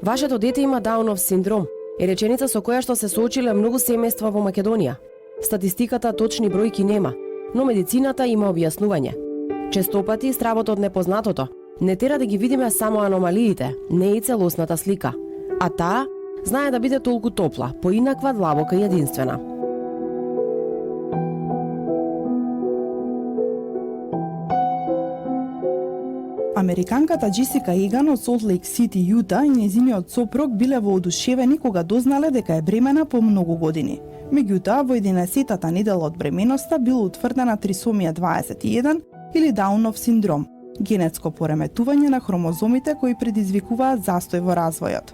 Вашето дете има Даунов синдром е реченица со која што се соочиле многу семејства во Македонија. Статистиката точни бројки нема, но медицината има објаснување. Честопати стравот од непознатото не тера да ги видиме само аномалиите, не и целосната слика. А таа знае да биде толку топла, поинаква, длабока и единствена. Американката Джесика Еган од Солт Лейк Сити, Јута и нејзиниот сопруг биле воодушевени кога дознале дека е бремена по многу години. Меѓутоа, во 11-тата недела од бременоста била утврдена трисомија 21 или Даунов синдром, генетско пореметување на хромозомите кои предизвикуваат застој во развојот.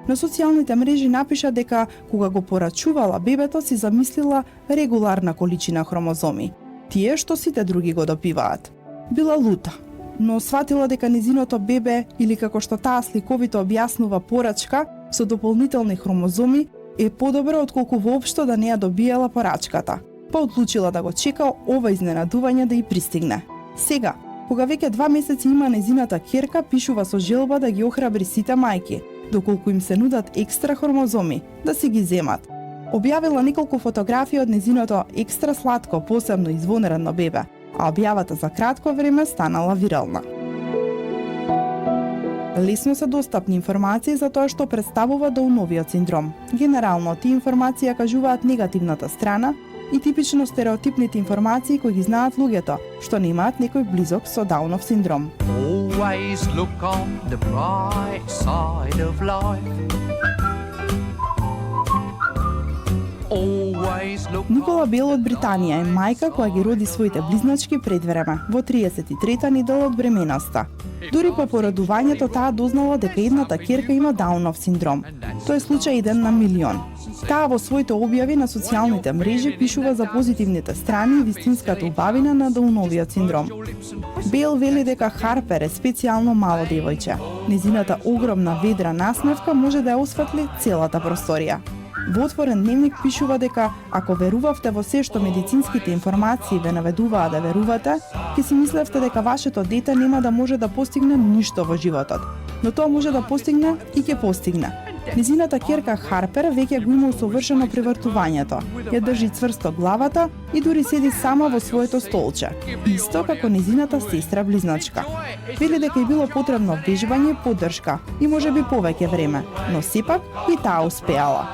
На социјалните мрежи напиша дека кога го порачувала бебето си замислила регуларна количина хромозоми, тие што сите други го допиваат. Била лута, но сватила дека незиното бебе, или како што таа сликовито објаснува порачка, со дополнителни хромозоми, е подобро отколку воопшто да не ја добиела порачката, па одлучила да го чека ова изненадување да ја пристигне. Сега, кога веќе 2 месеци има незината ќерка, пишува со желба да ги охрабри сите мајки, доколку им се нудат екстра хромозоми, да си ги земат. Објавила неколку фотографии од незиното екстра сладко, посебно извонредно бебе, а објавата за кратко време станала вирална. Лесно се достапни информации за тоа што представува Дауновиот синдром. Генерално, тие информации ја кажуваат негативната страна и типично стереотипните информации кои ги знаат луѓето, што немаат некој близок со Даунов синдром. Always look on the bright side of life. Никола Бел од Британија е мајка која ги роди своите близначки пред време, во 33-та недела од бременоста. Дури по породувањето таа дознала дека едната ќерка има Даунов синдром. Тој е случај 1 на милион. Таа во своите објави на социјалните мрежи пишува за позитивните страни и вистинската убавина на Дауновиот синдром. Бел вели дека Харпер е специјално мало девојче. Незината огромна ведра насмевка може да ја осветли целата просторија. Во отворен дневник пишува дека ако верувавте во се што медицинските информации ве наведуваа да верувате, ќе си мислевте дека вашето дете нема да може да постигне ништо во животот, но тоа може да постигне и ќе постигне. Незината ќерка Харпер веќе го има усовршено превртувањето, ја држи цврсто главата и дури седи сама во своето столче, исто како незината сестра близначка. Вели дека е било потребно вежбање, поддршка и можеби повеќе време, но сепак и таа успеала.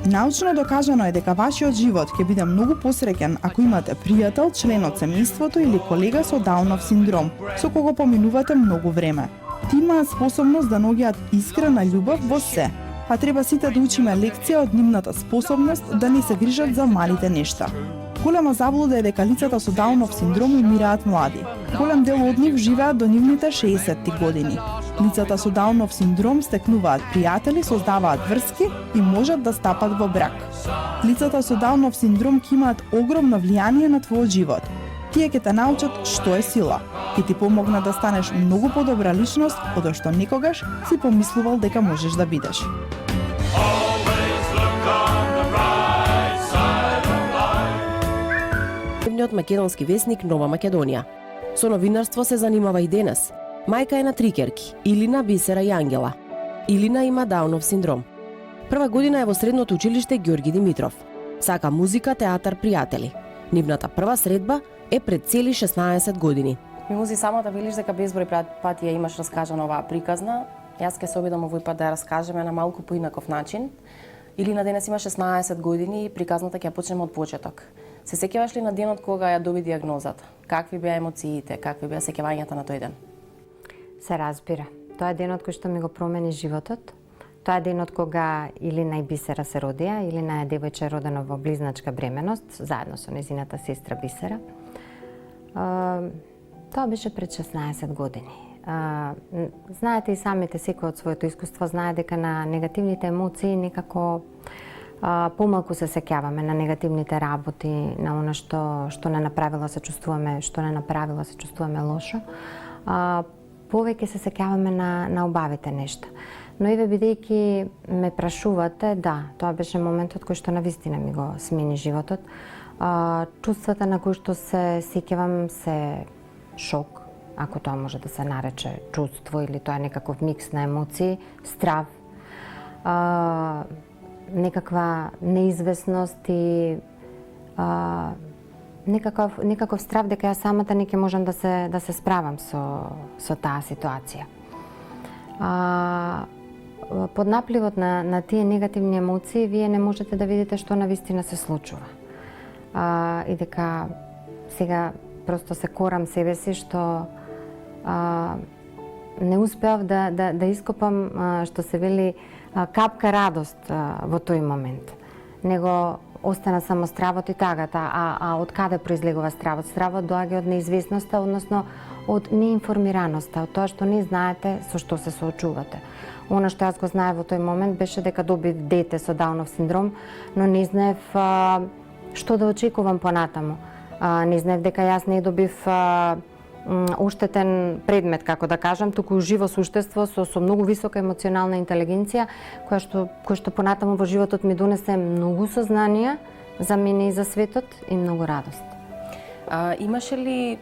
Научно докажано е дека вашиот живот ќе биде многу посреќен ако имате пријател, член од семејството или колега со Даунов синдром, со кого поминувате многу време. Тие имаат способност да наоѓаат искрена љубов во се, а треба сите да учиме лекција од нивната способност да не се грижат за малите нешта. Голема заблуда е дека лицата со Даунов синдром умираат млади. Голем дел од нив живеат до нивните 60-ти години. Лицата со Даунов синдром стекнуваат пријатели, создаваат врски и можат да стапат во брак. Лицата со Даунов синдром ќе имаат огромно влијание на твојот живот. Тие ќе те научат што е сила, ќе ти помогнат да станеш многу подобра личност од што никогаш си помислувал дека можеш да бидеш. Дневниот македонски весник Нова Македонија. Со новинарство се занимава и денес. Мајка е на 3 ќерки, Илина, Бисера и Ангела. Илина има Даунов синдром. Прва година е во средното училиште Ѓорги Димитров. Сака музика, театар, пријатели. Нивната прва средба е пред цели 16 години. Милузи, само да велиш дека безброј пати ја имаш раскажана оваа приказна. Јас ќе се обидам овој пат да ја раскажеме на малку поинаков начин. Илина денес има 16 години и приказната ќе ја почнеме од почеток. Се сеќаваш ли на денот кога ја доби диагнозата? Какви беа емоциите, какви беа сеќавањата на тој ден? Се разбира. Тоа е денот кој што ми го промени животот. Тоа е денот кога Илина и Бисера се родија. Илина е девојче родено во близначка бременост, заедно со незината сестра Бисера. Тоа беше пред 16 години. Знаете и самите, секој од своето искуство знае дека на негативните емоции некако помалку се сеќаваме, на негативните работи, на она што не направила се чувствуваме, што не направила се чувствуваме лошо. Повеќе се сеќаваме на убавите нешта. Но и ве бидејќи ме прашувате, да, тоа беше моментот кој што навистина ми го смени животот. Чувствата на кои што се сеќавам се шок, ако тоа може да се нарече чувство или тоа е некаков микс на емоции, страв, некаква неизвестност и некаков страв дека ја самата не ќе можам да се справам со таа ситуација. Под напливот на тие негативни емоции вие не можете да видите што навистина се случува. И дека сега просто се корам себе си што не успеав да ископам, што се вели, капка радост во тој момент. Него остана само стравот и тагата. А од каде произлегува стравот? Стравот доаѓа од неизвестноста, односно од неинформираноста, од тоа што не знаете со што се соочувате. Она што јас го знаев во тој момент беше дека добив дете со Даунов синдром, но не знаев што да очекувам понатаму. Не знаев дека јас не добив оштетен предмет, како да кажам, туку живо суштество со многу висока емоционална интелигенција, која што понатаму во животот ми донесе многу сознанија за мене и за светот и многу радост. Имаше ли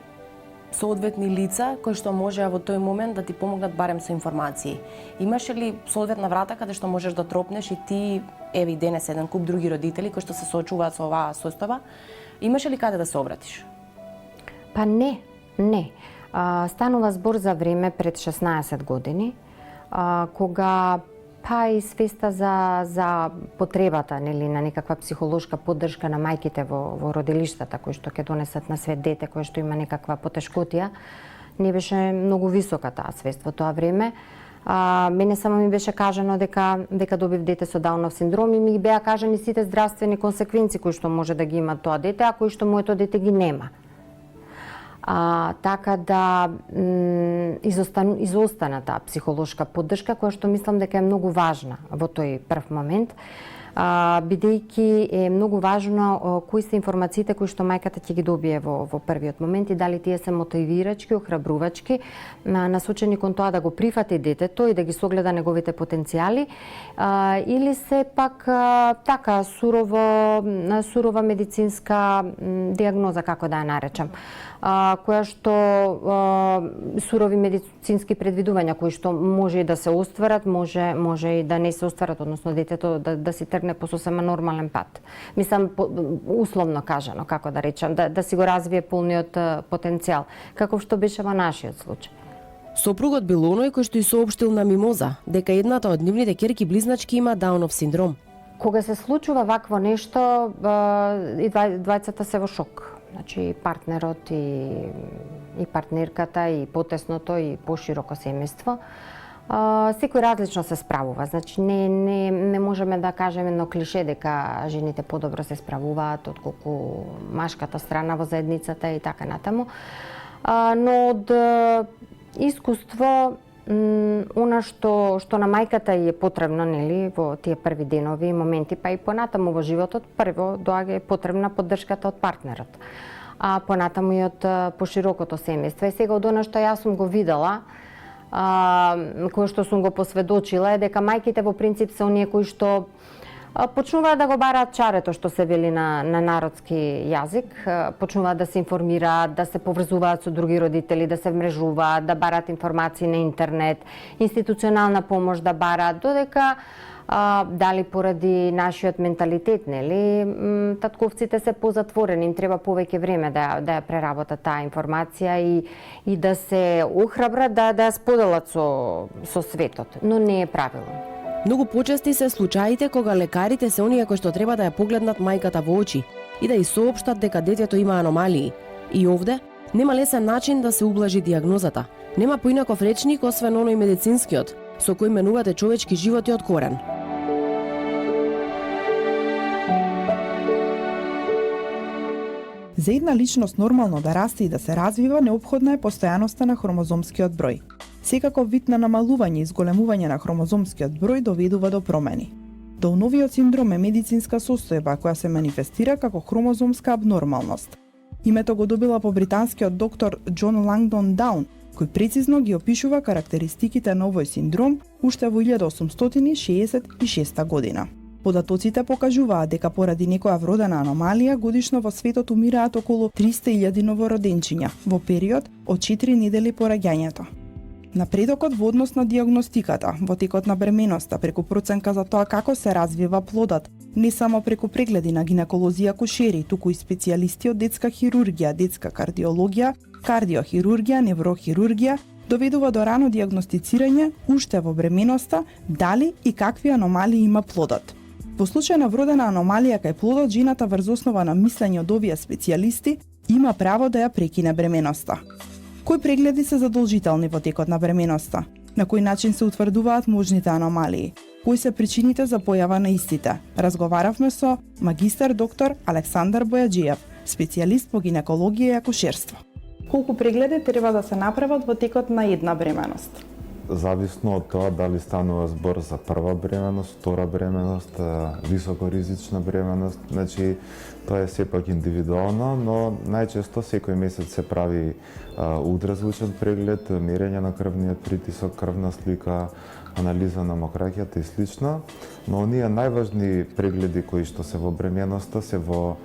соодветни лица кои што можеа во тој момент да ти помогнат барем со информации? Имаше ли соодветна врата каде што можеш да тропнеш и ти, еви денес еден куп други родители кои што се соочуваат со оваа состојба, имаше ли каде да се обратиш? Па не. Станува збор за време пред 16 години, кога и свеста за потребата, нели, на некаква психолошка поддршка на мајките во родилиштата кои што ќе донесат на свет дете кој што има некаква потешкотија, не беше многу висока таа свест во тоа време. Мене само ми беше кажано дека добив дете со Даунов синдром и ми беа кажани сите здравствени консеквенции кои што може да ги има тоа дете, а кои што моето дете ги нема. Така да изостана таа психолошка поддршка која што мислам дека е многу важна во тој прв момент, бидејќи е многу важно кои се информациите кои што мајката ќе ги добие во првиот момент и дали тие се мотивирачки, охрабрувачки, насочени кон тоа да го прифати детето и да ги согледа неговите потенцијали, или се пак така сурова медицинска диагноза, како да ја наречам, која што сурови медицински предвидувања кои што може и да се остварат, може и да не се остварат, односно детето да си тргне по сосема нормален пат. Мислам, условно кажано, како да речам, да си го развие полниот потенцијал, каков што беше во нашиот случај. Сопругот бил оној кој што и соопштил на Мимоза дека едната од нивните ќерки близначки има Даунов синдром. Кога се случува вакво нешто, и двајцата се во шок. Значи, партнерот и партнерката, и потесното, и пошироко семејство. Секој различно се справува. Значи, не можеме да кажеме едно клише дека жените подобро се справуваат отколку машката страна во заедницата и така натаму. Но од искуство, она што на мајката е потребно, нели, во тие први денови и моменти, па и понатаму во животот, прво доаѓа потребна поддршката од партнерот, а понатаму и од поширокото семејство. И сега од она што јас сум го видела, кое што сум го посведочила, е дека мајките во принцип се оние кои што почнуваат да го бараат чарето, што се вели на народски јазик, почнуваат да се информираат, да се поврзуваат со други родители, да се вмрежуваат, да бараат информации на интернет, институционална помош да бараат, додека дали поради нашиот менталитет, нели, татковците се позатворени, им треба повеќе време да ја преработат таа информација и да се охрабрат да ја споделат со светот, но не е правилно. Многу почести се случаите кога лекарите се оние кои што треба да ја погледнат мајката во очи и да ја соопштат дека детето има аномалии. И овде нема лесен начин да се ублажи диагнозата. Нема поинаков речник освен оној медицинскиот, со кој менувате човечки животи од корен. За една личност нормално да расте и да се развива, неопходна е постојаноста на хромозомскиот број. Секаков вид на намалување и зголемување на хромозомскиот број доведува до промени. Дауновиот синдром е медицинска состојба која се манифестира како хромозомска абнормалност. Името го добила по британскиот доктор Џон Лангдон Даун, кој прецизно ги опишува карактеристиките на овој синдром уште во 1866 година. Податоците покажуваат дека поради некоја вродена аномалија годишно во светот умираат околу 300.000 новороденчиња во период од 4 недели по раѓањето. Напредокот во однос на диагностиката, во текот на бременоста, преку проценка за тоа како се развива плодот, не само преку прегледи на гинеколози и акушери, туку и специјалисти од детска хирургија, детска кардиологија, кардиохирургија, неврохирургија, доведува до рано диагностицирање уште во бременоста дали и какви аномалии има плодот. Во случај на вродена аномалија кај плодот, жената врз основа на мислење од овие специјалисти има право да ја прекине бременоста. Кои прегледи се задолжителни во текот на бременоста? На кој начин се утврдуваат можните аномалии? Кои се причините за појава на истите? Разговаравме со магистар доктор Александар Бојаджиев, специјалист по гинекологија и акушерство. Колку прегледи треба да се направат во текот на една бременост? Зависно од тоа дали станува збор за прва бременост, втора бременост, високоризична бременост, значи тоа е сепак индивидуално, но најчесто секој месец се прави ултразвучен преглед, мерење на крвниот притисок, крвна слика, анализа на мокраќата и слично, но оние најважни прегледи кои што се во бременоста се во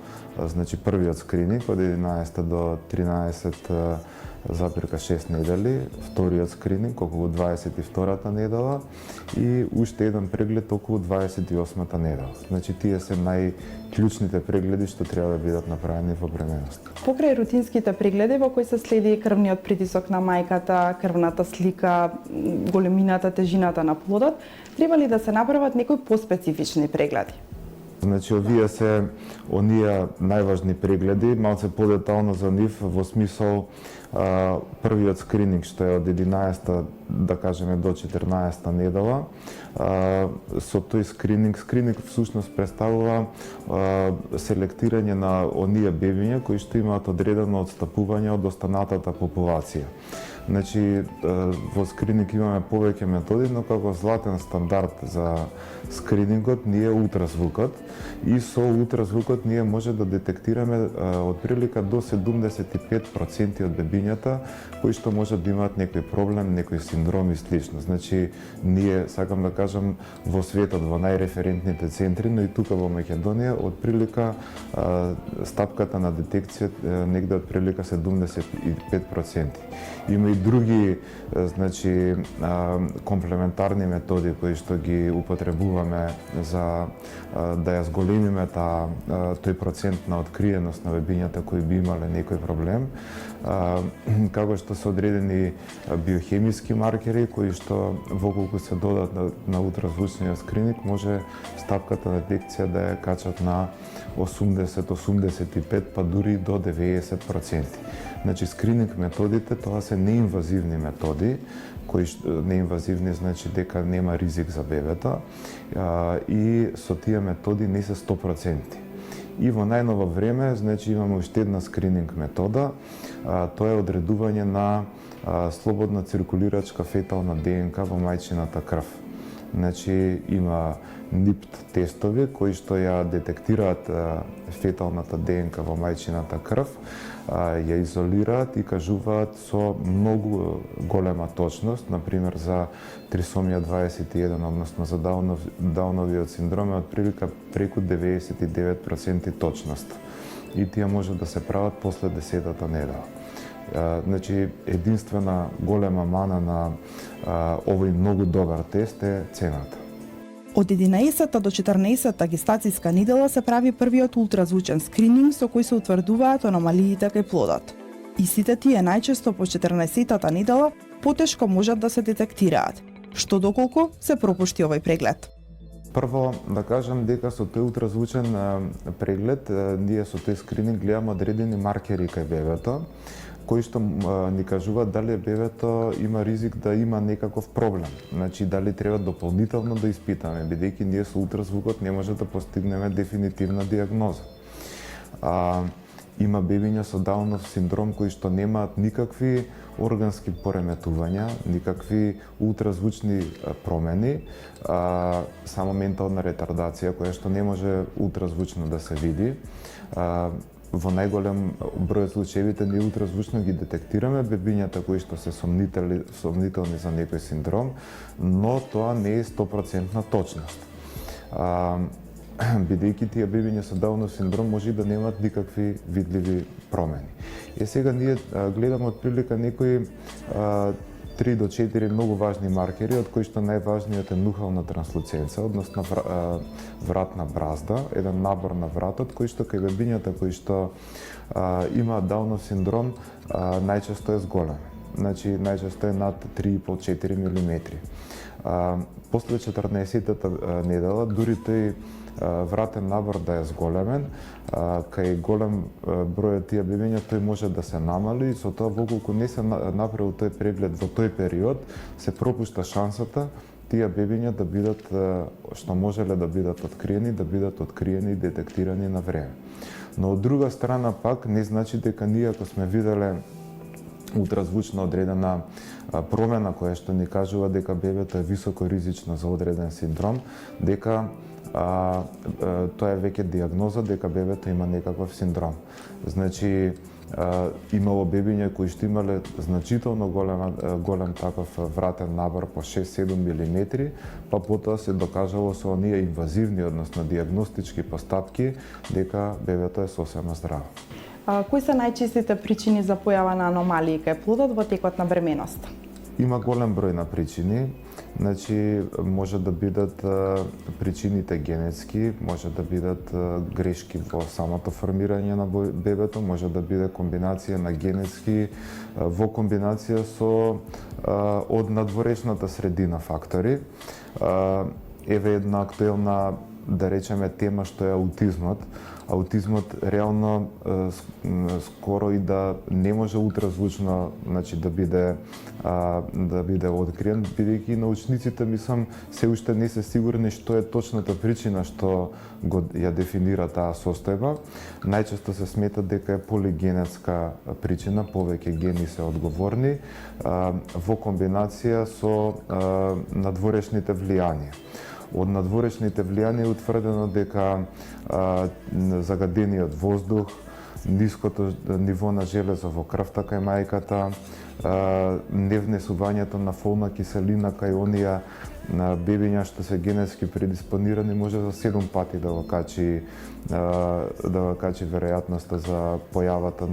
првиот скрининг од 11 до 13,6 недели, вториот скрининг околу 22-та недела и уште еден преглед околу 28-та недела. Значи тие се најклучните прегледи што треба да бидат направени во бременоста. Покрај рутинските прегледи во кои се следи крвниот притисок на мајката, крвната слика, големината, тежината на плодот, треба ли да се направат некои поспецифични прегледи? Значи, овие се оние најважни прегледи, малце подетално за нив во смисол првиот скрининг што е од 11 да кажеме до 14 недела. Со тој скрининг всушност представува селектирање на оние бебиња кои што имаат одредено отстапување од останатата популација. Значи, во скрининг имаме повеќе методи, но како златен стандард за скринингот ни е ултразвукот и со ултразвукот ние може да детектираме отприлика до 75% од бебињата кои што може да имаат некој проблем, некој синдром и слично. Значи, ние, сакам да кажам, во светот, во најреферентните центри, но и тука во Македонија, отприлика стапката на детекција негде отприлика 75%. Има и други, значи, комплементарни методи кои што ги употребуваме за да ја зголемиме тој процент на откриеност на бебињата кои би имале некој проблем, како што се одредени биохемиски маркери кои што воколку се додат на ултразвучниот скрининг може стапката на детекција да ја качат на 80-85 па дури до 90%. Значи, скрининг методите, тоа се неинвазивни методи, кои неинвазивни значи дека нема ризик за бебето, и со тие методи не се 100%. И во најново време, значи, имаме уште една скрининг метода, тоа е одредување на слободна циркулирачка фетална ДНК во мајчината крв. Значи, има НИПТ тестови кои што ја детектираат феталната ДНК во мајчината крв, ја изолираат и кажуваат со многу голема точност, например за трисомија 21, односно за Дауновиот синдром е отприлика преку 99% точност. И тие може да се прават после 10-та недела. Значи, единствена голема мана на овој многу добар тест е цената. Од 11 до 14 гестацијска недела се прави првиот ултразвучен скрининг со кој се утврдуваат аномалиите кај плодот. Истите тие најчесто по 14-та недела потешко можат да се детектираат. Што доколку се пропушти овој преглед? Прво, да кажам дека со тој ултразвучен преглед, ние со тој скрининг гледаме одредени маркери кај бебето, кои што ни кажуваат дали бебето има ризик да има некаков проблем. Значи, дали треба дополнително да испитаме, бидејќи ние со ултразвукот не може да постигнеме дефинитивна диагноза. Има бебиња со Даунов синдром кои што немаат никакви органски пореметувања, никакви ултразвучни промени, само ментална ретардација која што не може ултразвучно да се види. Во најголем број од случаевите ние ултразвучно ги детектираме бебињата кои што се сомнителни за некој синдром, но тоа не е 100% точност. бидејќи тие бебиња со Даунов синдром може и да немаат никакви видливи промени. Сега ние гледаме отприлика некои 3 до 4 многу важни маркери, од кои што најважниот е нухална транслуценца, односно вратна бразда, еден набор на вратот, кој што кај бебињата кои што имаат Даунов синдром најчесто е зголем. Значи, најчесто е над 3,5-4 мм. После 14-тата недела, дури тој вратен набор да е зголемен, кај голем број од тие бебиња тој може да се намали и со тоа доколку не се направил тој преглед во тој период, се пропушта шансата тие бебиња да бидат што можеле да бидат откриени и детектирани на време. Но од друга страна пак не значи дека ние ако сме виделе ултразвучно одредена промена која што ни кажува дека бебето е високо ризично за одреден синдром, дека тоа е веќе диагноза дека бебето има некаков синдром. Значи, имало бебиња кои што имале значително голем таков вратен набор по 6-7 мм, па потоа се докажало со оние инвазивни, односно диагностички постапки, дека бебето е сосема здраво. Кои се најчестите причини за појава на аномалии кај плодот во текот на бременоста? Има голем број на причини. Значи, може да бидат причините генетски, може да бидат грешки во самото формирање на бебето, може да биде комбинација на генетски во комбинација со од надворешната средина фактори. Еве една актуелна, да речеме, тема што е аутизмот. Аутизмот реално скоро и да не може ултразвучно, значи да биде откриен, бидејќи научниците мислам се уште не се сигурни што е точната причина што ја дефинира таа состојба. Најчесто се смета дека е полигенетска причина, повеќе гени се одговорни во комбинација со надворешните влијанија. Од надворешните влијанија е утврдено дека загадениот воздух, ниското ниво на железо во крвта кај мајката, невнесувањето на фолна киселина кај оние бебиња што се генетски предиспонирани може за 7 пати да го качи веројатноста за појавата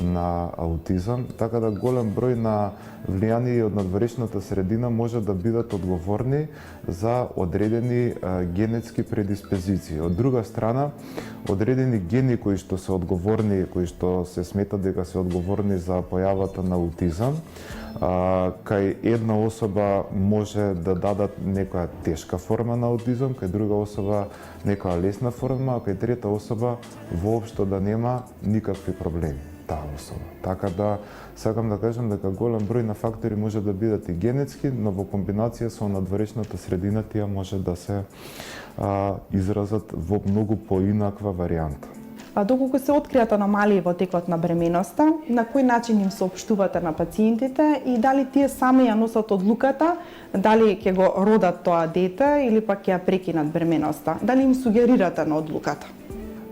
на аутизам, така да голем број на влијанија од надворешната средина може да бидат одговорни за одредени генетски предиспозиции. Од друга страна, одредени гени кои што се одговорни, кои што се смета дека се одговорни за појавата на аутизам, кај една особа може да дадат некоја тешка форма на аутизам, кај друга особа некоја лесна форма, а кај трета особа воопшто да нема никакви проблеми таа особа. Така да сакам да кажам дека голем број на фактори може да бидат и генетски, но во комбинација со надворешната средина тие може да се изразат во многу поинаква варијанта. Доколку се откријат аномалии во текот на бременоста, на кој начин им соопштувате на пациентите и дали тие сами ја носат одлуката, дали ќе го родат тоа дете или пак ќе ја прекинат бременоста? Дали им сугерирате на одлуката?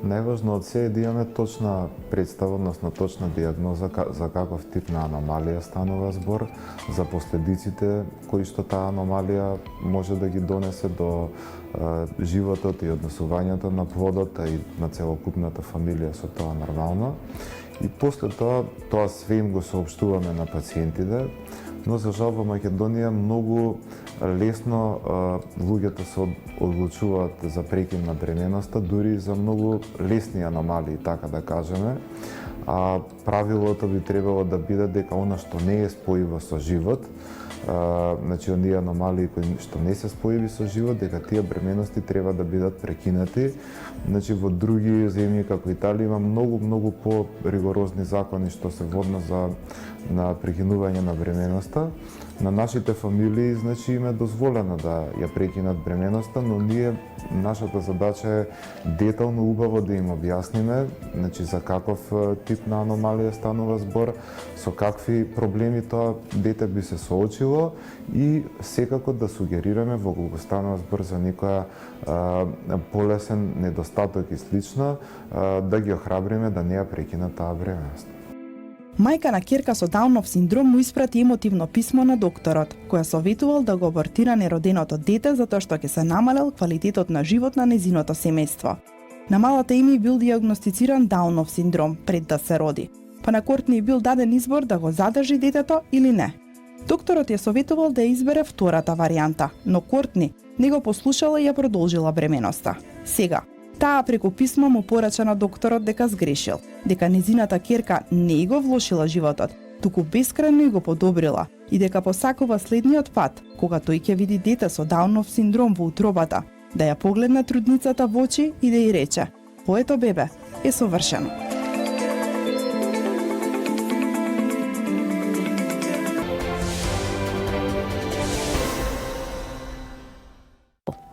Најважно од се е да имаме точна представа, односно точна диагноза за каков тип на аномалија станува збор, за последиците кои што таа аномалија може да ги донесе до животот и однесувањето на плодот и на целокупната фамилија со тоа нормално. И после тоа све им го соопштуваме на пациентите, но за жал во Македонија многу лесно луѓето се одлучуваат за прекин на бременоста, дури за многу лесни аномалии, така да кажеме. А правилото би требало да биде дека она што не е спојиво со живот, значи оние аномалии кои што не се спојиви со живот, дека тие бременности треба да бидат прекинати. Значи во други земји како Италија има многу по-ригорозни закони што се однос на прекинување на бременоста. На нашите фамилии, значи, им е дозволено да ја прекинат бременоста, но нашата задача е детално убаво да им објасниме, значи, за каков тип на аномалија станува збор, со какви проблеми тоа дете би се соочило и секако да сугерираме во кога станува збор за некоја полесен недостаток и слично, да ги охрабриме да не ја прекинат таа бременост. Мајка на ќерка со Даунов синдром му испрати емотивно писмо на докторот, која советувал да го абортира нероденото дете затоа што ќе се намалел квалитетот на живот на незиното семејство. На малата Еми бил диагностициран Даунов синдром пред да се роди, па на Кортни бил даден избор да го задржи детето или не. Докторот ја советувал да избере втората варијанта, но Кортни не го послушала и ја продолжила бременоста. Сега, таа преку писмо му порача на докторот дека сгрешил, дека незината ќерка не го влошила животот, туку бескрајно го подобрила и дека посакува следниот пат, кога тој ќе види дете со Даунов синдром во утробата, да ја погледне трудницата во очи и да ја рече: "Твоето бебе е совршено."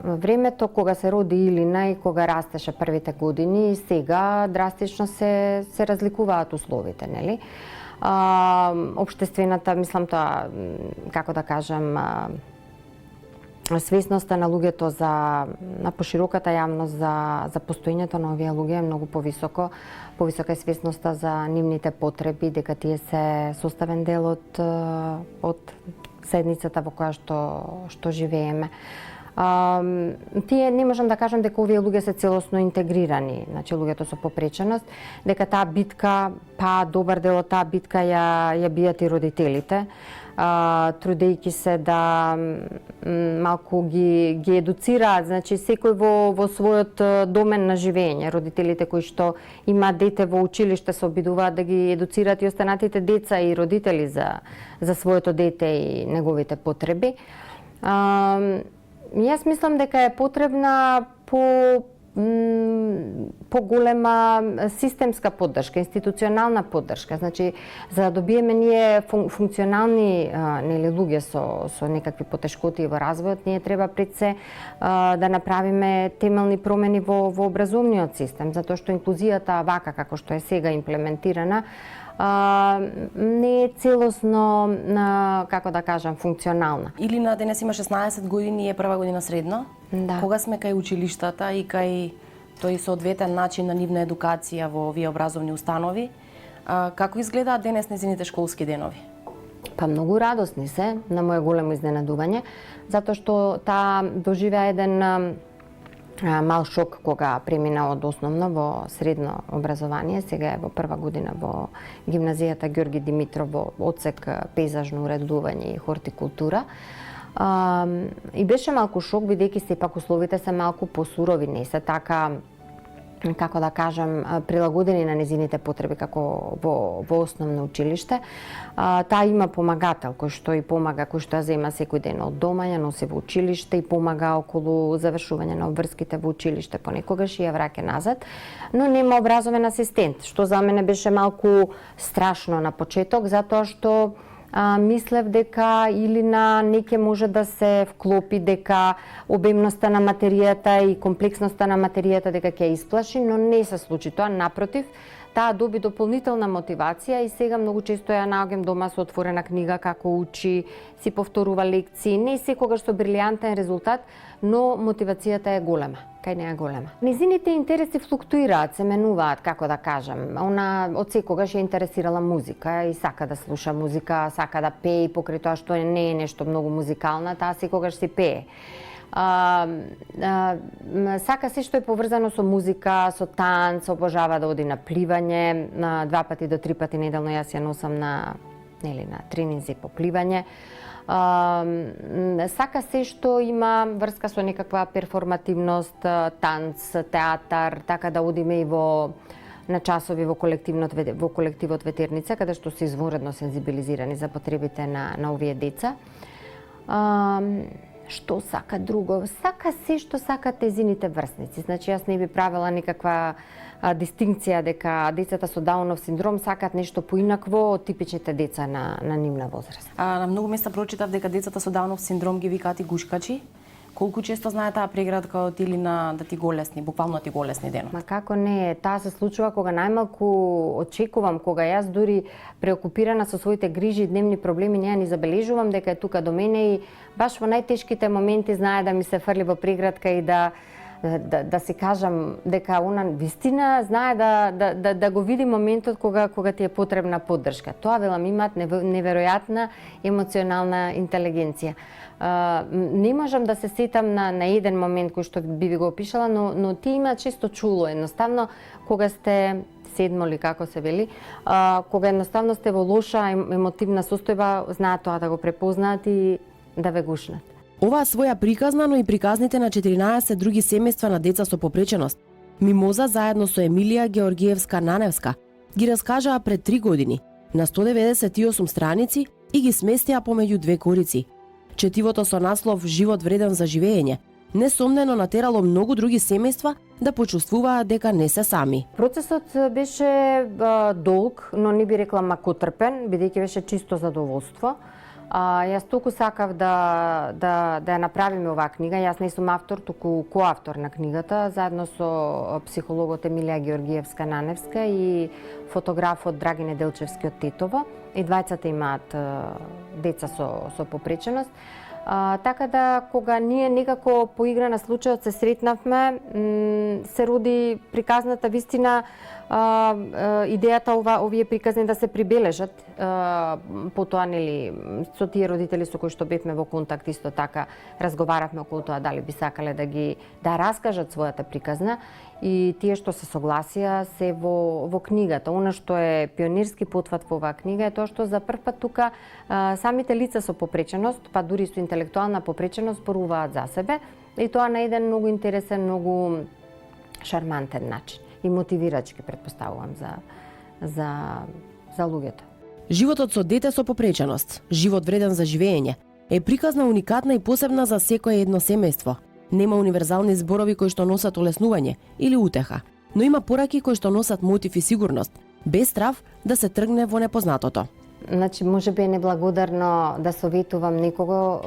Во времето кога се роди Илина и кога растеше првите години, и сега драстично се разликуваат условите, нели? Општествената, мислам тоа, како да кажам, свесноста на луѓето на пошироката јавност за постоењето на овие луѓе е многу повисока е свесноста за нивните потреби, дека тие се составен дел од заедницата во која што живееме. Тие не можам да кажам дека овие луѓе се целосно интегрирани, значи луѓето со попреченост, дека таа битка, добар дел од таа битка ја бијат и родителите, трудејќи се да малку ги едуцираат, значи секој во својот домен на живење. Родителите кои што имаат дете во училиште се обидуваат да ги едуцираат и останатите деца и родители за своето дете и неговите потреби. Јас мислам дека е потребна поголема системска поддршка, институционална поддршка. Значи, за да добиеме ние функционални луѓе со некакви потешкоти во развојот, ние треба пред се да направиме темелни промени во образовниот систем, затоа што инклузијата вака како што е сега имплементирана, не е целосно, како да кажам, функционална. Илина денес има 16 години и е прва година средно. Да. Кога сме кај училиштата и кај тој соодветен начин на нивна едукација во овие образовни установи, како изгледаат денес незините школски денови? Па многу радосни се, на моје големо изненадување, затоа што таа доживеа еден мал шок кога премина од основно во средно образование, сега е во прва година во гимназијата Ѓорги Димитров во одсек пейзажно уредување и хортикултура. И беше малку шок, бидејќи сепак условите се малку посурови, не се така, како да кажам, прилагодени на незините потреби како во основно училиште. Таа има помагател кој што и помага, кој што ја зема секој ден од дома, ја носи во училиште и помага околу завршување на обврските во училиште, понекогаш и ја враќа назад, но нема образовен асистент, што за мене беше малку страшно на почеток, затоа што мислев дека Илина не ќе може да се вклопи, дека обемноста на материјата и комплексноста на материјата дека ќе ја исплаши, но не се случи тоа, напротив, таа доби дополнителна мотивација и сега многу често ја наоѓам дома со отворена книга како учи, си повторува лекции, не секогаш со брилјантен резултат, но мотивацијата е голема. Кај неа голема. Незините интереси флуктуираат, се менуваат, како да кажам. Она од секогаш ја интересирала музика и сака да слуша музика, сака да пее, покрај тоа што не е нешто многу музикална, таа секогаш се пее. Сака се што е поврзано со музика, со танц, обожава да оди на пливање, 2 пати до 3 пати неделно јас ја носам на тренинзи по пливање. Сака се што има врска со некаква перформативност, танц, театар, така да одиме и на часови во колективот Ветерница, каде што се извонредно сензибилизирани за потребите на овие деца. Што сака друго? Сака се што сакат незините врсници. Значи, јас не би правила никаква дистинкција дека децата со Даунов синдром сакат нешто поинакво од типичните деца на нивна возраст. На многу места прочитав дека децата со Даунов синдром ги викаат и гушкачи. Колку често знае таа преградка од Илина да ти голесни, буквално ти голесни денот? Ма како не, таа се случува кога најмалку очекувам, кога јас дури преокупирана со своите грижи и дневни проблеми не ја ни забележувам дека е тука до мене и баш во најтешките моменти знае да ми се фрли во преградка и да да си кажам дека она вистина знае да го види моментот кога ти е потребна поддршка. Тоа велам имаат неверојатна емоционална интелигенција. Не можам да се сетам на еден момент кој што би ви го опишала, но ти има често чуло едноставно кога сте седмо ли како се вели, кога едноставно сте во лоша емотивна состојба, знаат тоа да го препознаат и да ве гушнат. Оваа своја приказна, но и приказните на 14 други семејства на деца со попреченост, Мимоза заедно со Емилија Георгиевска-Наневска ги раскажаа пред 3 години на 198 страници и ги сместија помеѓу две корици. Четивото со наслов "Живот вреден за живење" несомнено натерало многу други семејства да почувствуваат дека не се сами. Процесот беше долг, но не би рекла макотрпен, бидејќи беше чисто задоволство. Јас толку сакав да ја направиме оваа книга. Јас не сум автор, туку коавтор на книгата, заедно со психологот Емилија Георгиевска-Наневска и фотографот Драги Неделчевски од Тетово. И двајцата имаат деца со попреченост. Така да, кога ние некако по игра на случајот се сретнавме, се роди приказната вистина, идејата овие приказни да се прибележат. Потоа, нели, со тие родители со кои што бевме во контакт, исто така разговаравме околу тоа дали би сакале да раскажат својата приказна, и тие што се согласија се во книгата. Она што е пионерски потват во оваа книга е тоа што за прв пат тука самите лица со попреченост, па дури со интелектуална попреченост, зборуваат за себе, и тоа на еден многу интересен, многу шармантен начин и мотивирачки, предпоставувам, за луѓето. Животот со дете со попреченост, живот вреден за живење, е приказна уникатна и посебна за секое едно семејство. Нема универзални зборови кои што носат олеснување или утеха, но има пораки кои што носат мотив и сигурност, без страв да се тргне во непознатото. Значи, може би е неблагодарно да советувам некого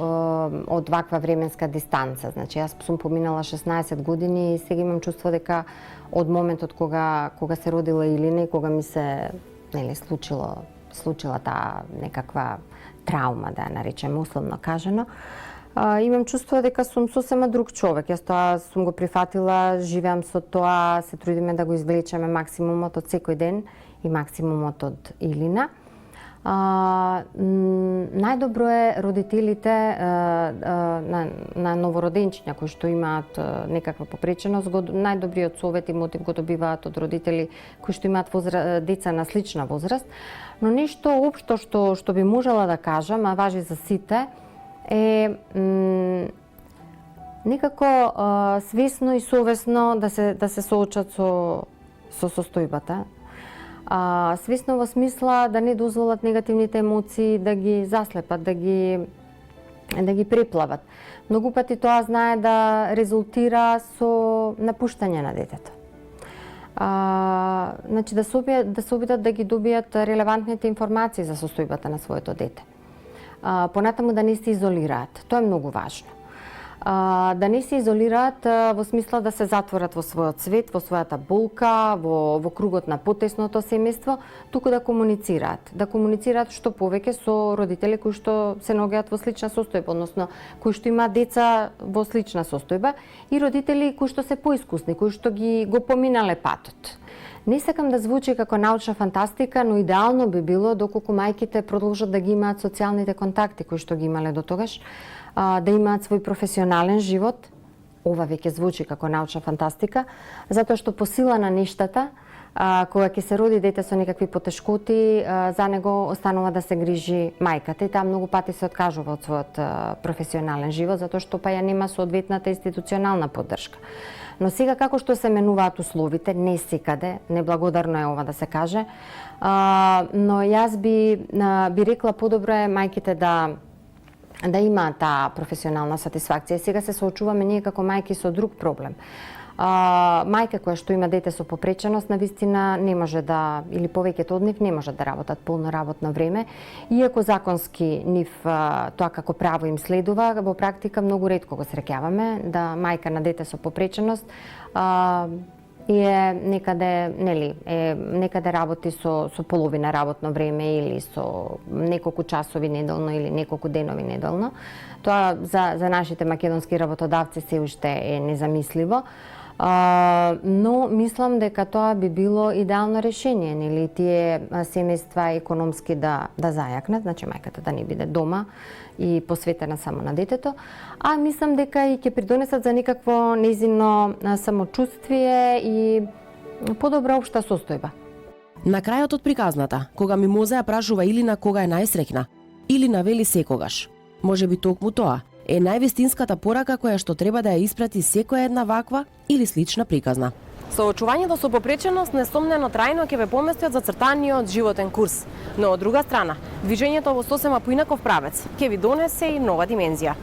од ваква временска дистанца. Значи, јас сум поминала 16 години и сега имам чувство дека од моментот кога се родила Илина и кога ми се случила таа некаква траума, да ја наречеме условно кажано, имам чувство дека сум сосема друг човек. Јас тоа сум го прифатила, живеам со тоа, се трудиме да го извлечеме максимумот од секој ден и максимумот од Илина. Најдобро е родителите на новороденчиња кои што имаат некаква попреченост, најдобриот совет и мотив го добиваат од родители кои што имаат деца на слична возраст. Но нешто општо што би можела да кажам, а важи за сите, е некако свесно и совесно да се соочат со состојбата. Свесно во смисла да не дозволат негативните емоции да ги заслепат, да ги преплават. Многу пати тоа знае да резултира со напуштање на детето. Значи да се обидат да ги добијат релевантните информации за состојбата на своето дете. Понатаму да не се изолираат. Тоа е многу важно. Да не се изолираат во смисла да се затворат во својот свет, во својата болка, во кругот на потесното семејство, туку да комуницираат. Да комуницираат што повеќе со родители кои што се наоѓаат во слична состојба, односно кои што имаат деца во слична состојба, и родители кои што се поискусни, кои што го поминале патот. Не сакам да звучи како научна фантастика, но идеално би било доколку мајките продолжат да ги имаат социјалните контакти кои што ги имале до тогаш, да имаат свој професионален живот. Ова веќе звучи како научна фантастика, затоа што по сила на нештата, кога ќе се роди дете со некакви потешкоти, за него останува да се грижи мајката, и таа многу пати се откажува од својот професионален живот, затоа што па ја нема соодветната институционална поддршка. Но сега како што се менуваат условите, не секаде, неблагодарно е ова да се каже, но јас би рекла подобро е мајките да имаат таа професионална сатисфакција. Сега се соочуваме ние како мајки со друг проблем. Мајка која што има дете со попреченост, навистина не може да, или повеќето од нив не можат да работат полно работно време, иако законски нив тоа како право им следува, во практика многу ретко го среќаваме да мајка на дете со попреченост и е некаде, нели, некаде работи со половина работно време или со неколку часови неделно или неколку денови неделно. Тоа за нашите македонски работодавци се уште е незамисливо. Но мислам дека тоа би било идеално решение, нели, тие семејства економски да зајакнат, значи мајката да не биде дома и посветена само на детето, а мислам дека и ќе придонесат за некакво нејзино самочувствие и подобра општа состојба. На крајот од приказната, кога Мимоза ја прашува Илина кога е најсреќна, Илина вели секогаш. Можеби токму тоа е највистинската порака која што треба да ја испрати секоја една ваква или слична приказна. Соочувањето со попреченост несомнено трајно ќе ве помести од зацртаниот животен курс, но од друга страна, движењето во сосема поинаков правец ќе ви донесе и нова димензија.